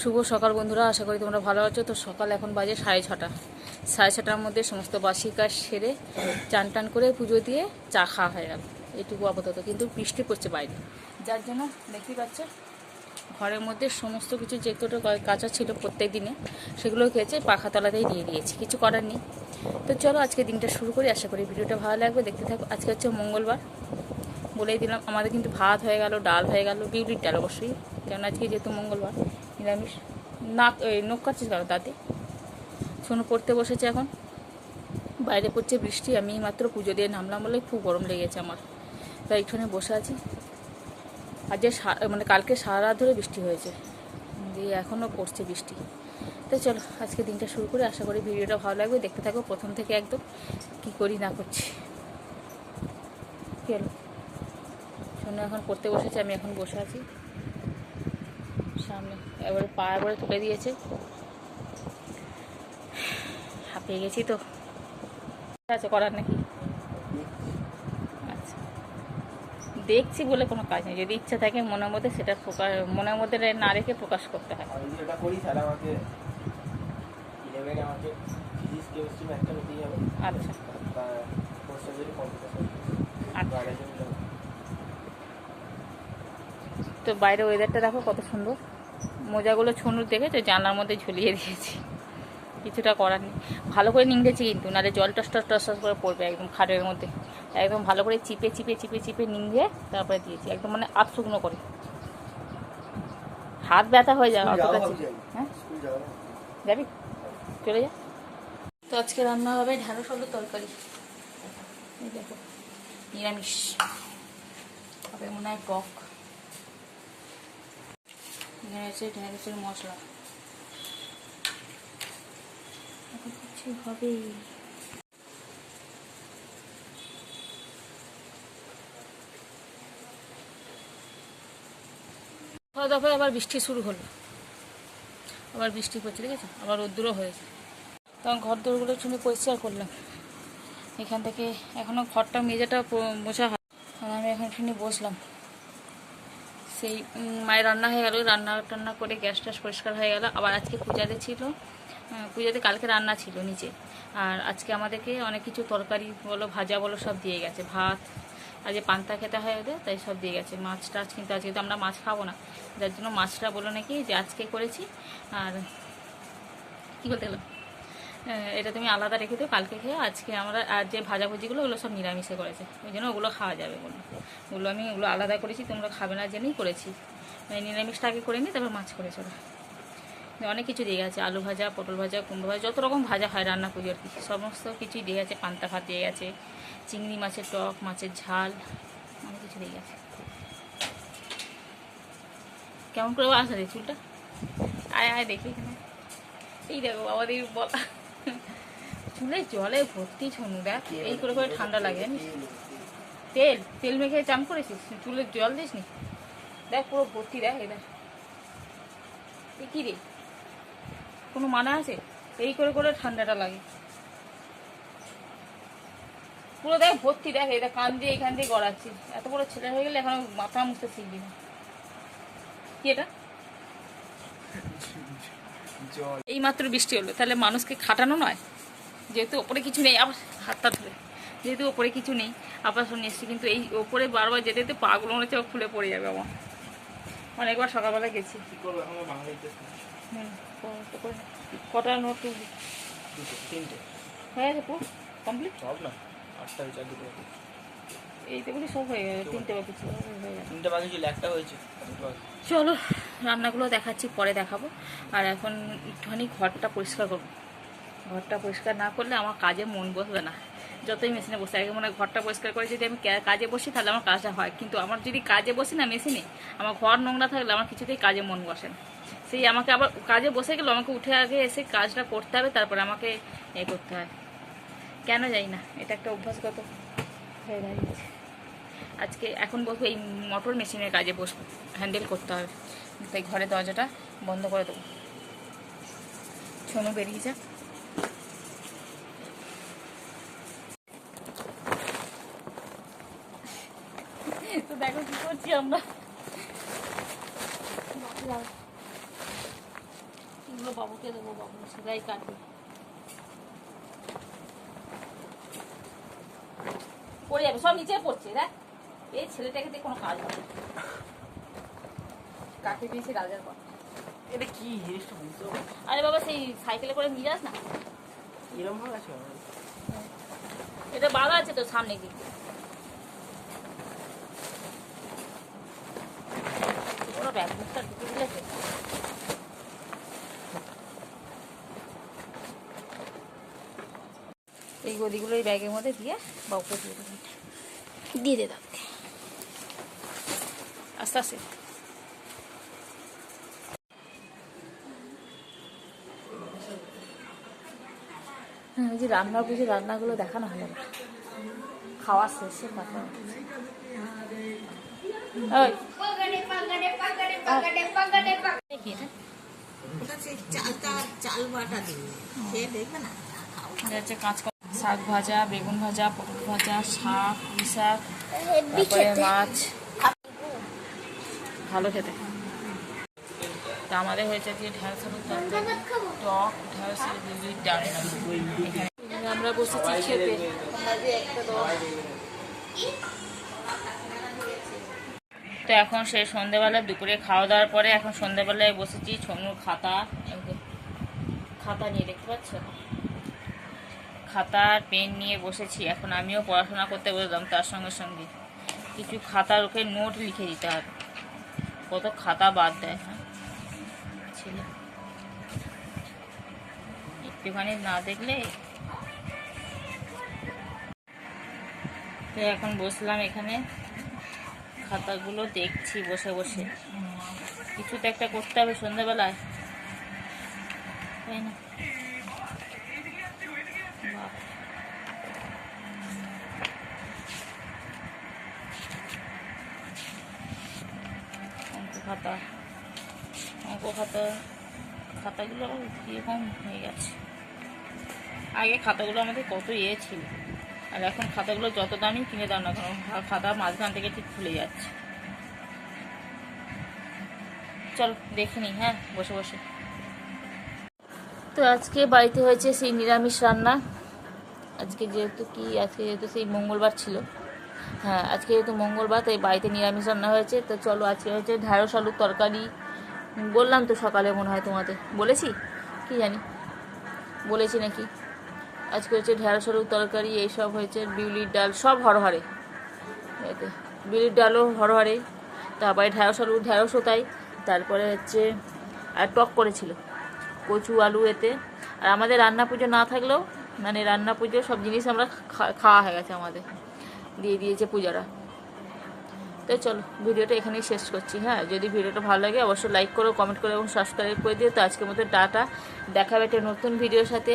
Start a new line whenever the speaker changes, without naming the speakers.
শুভ সকাল বন্ধুরা, আশা করি তোমরা ভালো আছো। তো সকাল এখন বাজে 6:30। 6:30টার মধ্যে সমস্ত বাসি কাজ সেরে চান টান করে পুজো দিয়ে চা খাওয়া হয়ে গেল। এটুকু আপাতত, কিন্তু বৃষ্টি পড়ছে বাইরে, যার জন্য দেখতেই পাচ্ছ ঘরের মধ্যে সমস্ত কিছু যে কটা কাঁচা ছিল প্রত্যেক দিনে সেগুলো খেয়েছে পাখা তলাতেই দিয়ে দিয়েছি, কিছু করার নেই। তো চলো আজকে দিনটা শুরু করি, আশা করি ভিডিওটা ভালো লাগবে, দেখতে থাকো। আজকে হচ্ছে মঙ্গলবার, বলেই দিলাম। আমাদের কিন্তু ভাত হয়ে গেল, ডাল হয়ে গেল, বিউলির ডাল অবশ্যই, কেন আজকে যেহেতু মঙ্গলবার নিরামিষ। নখ কাটছিস কেন? তাতে শোনো, পড়তে বসেছে এখন, বাইরে পড়ছে বৃষ্টি। আমি মাত্র পুজো দিয়ে নামলাম বলে খুব গরম লেগেছে আমার, তাই এখানে বসে আছি। আজ মানে কালকে সারা রাত ধরে বৃষ্টি হয়েছে, দিয়ে এখনও পড়ছে বৃষ্টি। তো চলো আজকে দিনটা শুরু করে, আশা করি ভিডিওটা ভালো লাগবে, দেখতে থাকো প্রথম থেকে একদম কি করি না করছি। কি হলো? শোনো, এখন পড়তে বসেছে, আমি এখন বসে আছি সামনে। এবারে পা একবারে তুলে দিয়েছে, হাঁপিয়ে গেছি তো, আছে করার নাকি? আচ্ছা, দেখছি বলে কোনো কাজ নেই, যদি ইচ্ছা থাকে মনের মধ্যে, সেটা মনের মধ্যে না রেখে প্রকাশ করতে হয়। আচ্ছা তো বাইরে ওয়েদারটা দেখো কত সুন্দর। মোজাগুলো ছুনুর দেখেছো, জানলার মধ্যে ঝুলিয়ে দিয়েছি, কিছুটা করার নেই। ভালো করে নিংড়েছি কিন্তু, নাহলে জল টস টস টস টস করে পড়বে একদম খাটের মধ্যে। একদম ভালো করে চিপে চিপে চিপে চিপে নিংড়ে তারপরে দিয়েছি, একদম মানে আধ শুকনো করে। হাত ব্যথা হয়ে যায় অত কাছে। হ্যাঁ যাবি, চলে যা। তো আজকে রান্না হবে ঢ্যাঁড়স আলুর তরকারি। এই দেখো, নিরামিষ হবে মনে হয়, টক। এখানে আছে ঢ্যাঁড়সের মশলা, এখন কিছু হবে। তারপরে আবার বৃষ্টি শুরু হলো, আবার বৃষ্টি পড়ছে, ঠিক আছে, আবার রোদ্দুরও হয়েছে। তখন ঘর দোরগুলো একটু পরিষ্কার করলাম এখান থেকে। এখনও ঘরটা মেঝেটা মোছা হয়, আমি এখন এখানে বসলাম। সেই মায়ের রান্না হয়ে গেল, রান্না টান্না করে গ্যাস ট্যাস পরিষ্কার হয়ে গেল। আবার আজকে পূজাতে ছিল, পূজাতে কালকে রান্না ছিল নিচে, আর আজকে আমাদেরকে অনেক কিছু তরকারি বলো ভাজা বলো সব দিয়ে গেছে। ভাত, আজকে পান্তা খেতে হয় ওদের, তাই সব দিয়ে গেছে। মাছ টাছ কিন্তু আজকে তো আমরা মাছ খাবো না, যার জন্য মাছটা বলো নাকি যে আজকে করেছি। আর কী বলতে গেলাম, এটা তুমি আলাদা রেখে দিও, কালকে খেয়ে। আজকে আমরা আর যে ভাজাভুজিগুলো ওগুলো সব নিরামিষে করেছে, ওই জন্য ওগুলো খাওয়া যাবে বলে ওগুলো আমি ওগুলো আলাদা করেছি। তোমরা খাবে না জেনেই করেছি, মানে নিরামিষটা আগে করে নিই, তারপর মাছ করেছে ওরা। অনেক কিছু দিয়ে গেছে, আলু ভাজা, পটল ভাজা, কুমড়ো ভাজা, যত রকম ভাজা হয় রান্না করি আর কি, সমস্ত কিছুই দিয়ে গেছে। পান্তা ভাত দিয়ে গেছে, চিংড়ি মাছের টক, মাছের ঝাল, অনেক কিছু দিয়ে গেছে। কেমন করে আসা রে চুলটা? আয় আয় দেখি এখানে, এই দেখো আমাদের বলা চুলে জলে ভর্তি ছনু। দেখ এই করে করে ঠান্ডা লাগে জানিস। তেল তেল মেখে চান করেছিস, চুলে জল দিস নি? দেখ পুরো ভর্তি, দেখ এদের এ কী রে, কোনো মানা আছে? এই করে করে ঠান্ডাটা লাগে পুরো, দেখ ভর্তি, দেখ এটা কান দিয়ে এখান দিয়ে গড়াচ্ছি। এত বড় ছেলে হয়ে গেলে এখন মাথা মুছতে শিখবি না। কি এটা? এই মাত্র বৃষ্টি হলো, তাহলে মানুষকে খাটানো নয়? যেহেতু ওপরে কিছু নেই, আবার হাতটা ধরে, যেহেতু ওপরে কিছু নেই আবার শুনে এসছি, কিন্তু এই ওপরে বারবার যেতে যেতে পাগুলো মনে হচ্ছে খুলে পড়ে যাবে আমার। অনেকবার সকালবেলা গেছি। কটা নোট? হয়ে গেছে পুরো কমপ্লিট। এইটা বলি সব হয়ে গেছে, 3টে বাকি ছিল, তিনটে বাকি ছিল, একটা হয়েছে। চলো রান্নাগুলো দেখাচ্ছি, পরে দেখাবো। আর এখন একটুখানি ঘরটা পরিষ্কার করবো। ঘরটা পরিষ্কার না করলে আমার কাজে মন বসবে না, যতই মেশিনে বসে। আগে মনে হয় ঘরটা পরিষ্কার করে যদি আমি কাজে বসি তাহলে আমার কাজটা হয়, কিন্তু আমার যদি কাজে বসি না মেশিনে, আমার ঘর নোংরা থাকলে আমার কিছুতেই কাজে মন বসে না। সেই আমাকে আবার কাজে বসে গেলেও আমাকে উঠে আগে এসে কাজটা করতে হবে, তারপরে আমাকে করতে হয়, কেন জানি না, এটা একটা অভ্যাসগত হয়ে দাঁড়িয়েছে। আজকে এখন বসবো এই মোটর মেশিনের কাজে, বসবো, হ্যান্ডেল করতে হবে, তাই ঘরের দরজাটা বন্ধ করে দেবো। শোনো বেরিয়ে যা। তো দেখো কি করছি আমরা, এগুলো বাবুকে দেবো, বাবু সেটাই কাটবে। পড়ে যাবে, সব নিচে পড়ছে। দেখ এই ছেলেটাকে দিয়ে কোনো কাজ হবে। কাকে দিয়েছি রাজার পর।
এটা কি জিনিসটা বুঝতে পারছি?
আরে বাবা সেই সাইকেলে করে নিয়ে যাস না,
এরকম ভাবে আছে
এটা বাধা আছে তো সামনে দিক। পুরো ব্যাগ বুকটা ঢুকে দিয়েছে। এই গদিগুলো এই ব্যাগের মধ্যে দিয়ে বাবুকে দিয়ে দেবেন, দিয়ে দে দাও আস্তে আস্তে। হ্যাঁ, ওই যে রান্না বুঝে রান্নাগুলো দেখানো হলো না, খাওয়া শেষে কথা। শাক ভাজা, বেগুন ভাজা, পটল ভাজা, শাক, পুঁই শাক, তারপরে মাছ, ভালো খেতে। তা আমাদের হয়েছে যে ঢেঁড়স আলুর তরকারি, টক ঢেঁড়সের বিউলির ডাল। এখানে আমরা বসেছি খেতে। তো এখন সেই সন্ধ্যেবেলা দুপুরে খাওয়া দাওয়ার পরে এখন সন্ধ্যেবেলায় বসেছি ছনুর খাতা নিয়ে, দেখতে পাচ্ছ, খাতা আর পেন নিয়ে বসেছি। এখন আমিও পড়াশোনা করতে বসলাম, তার সঙ্গে সঙ্গে কিছু খাতার ওকে নোট লিখে দিতে হবে। কত খাতা বাদ দেয়। হ্যাঁ ছেলে একটুখানি না দেখলে। তো এখন বসলাম এখানে, খাতাগুলো দেখছি বসে বসে। কিছু তো একটা করতে হবে সন্ধ্যাবেলায়, তাই না? খাতাগুলো কীরকম হয়ে গেছে। আগে খাতাগুলো আমাদের কত ছিল, আর এখন খাতাগুলো যত দামই কিনে দাও না কেন, খাতা মাঝখান থেকে ঠিক খুলে যাচ্ছে। চলো দেখে নিই, হ্যাঁ, বসে বসে। তো আজকে বাড়িতে হয়েছে সেই নিরামিষ রান্না। আজকে যেহেতু সেই মঙ্গলবার ছিল। হ্যাঁ, আজকে যেহেতু মঙ্গলবার, তাই বাড়িতে নিরামিষ রান্না হয়েছে। তো চলো, আজকে হয়েছে ঢ্যাঁড়স আলুর তরকারি। বললাম তো সকালে, মনে হয় তোমাদের বলেছি, কি জানি বলেছি নাকি। আজকে হচ্ছে ঢ্যাঁড়স আলুর তরকারি, এইসব হয়েছে। বিউলির ডাল সব হরহরে, এতে বিউলির ডালও হরহরে, তারপরে ঢ্যাঁড়সও তাই। তারপরে হচ্ছে আর টক করেছিল কচু আলু এতে। আর আমাদের রান্না পুজো না থাকলেও, মানে রান্না পুজো সব জিনিস আমরা খাওয়া হয়ে গেছে, আমাদের দিয়ে দিয়েছে পূজারা। তো চলো ভিডিওটা এখানেই শেষ করছি। হ্যাঁ, যদি ভিডিওটা ভালো লাগে অবশ্যই লাইক করো, কমেন্ট করো এবং সাবস্ক্রাইব করে দিও। তো আজকের মতো টাটা, দেখা হবে একটা নতুন ভিডিওর সাথে।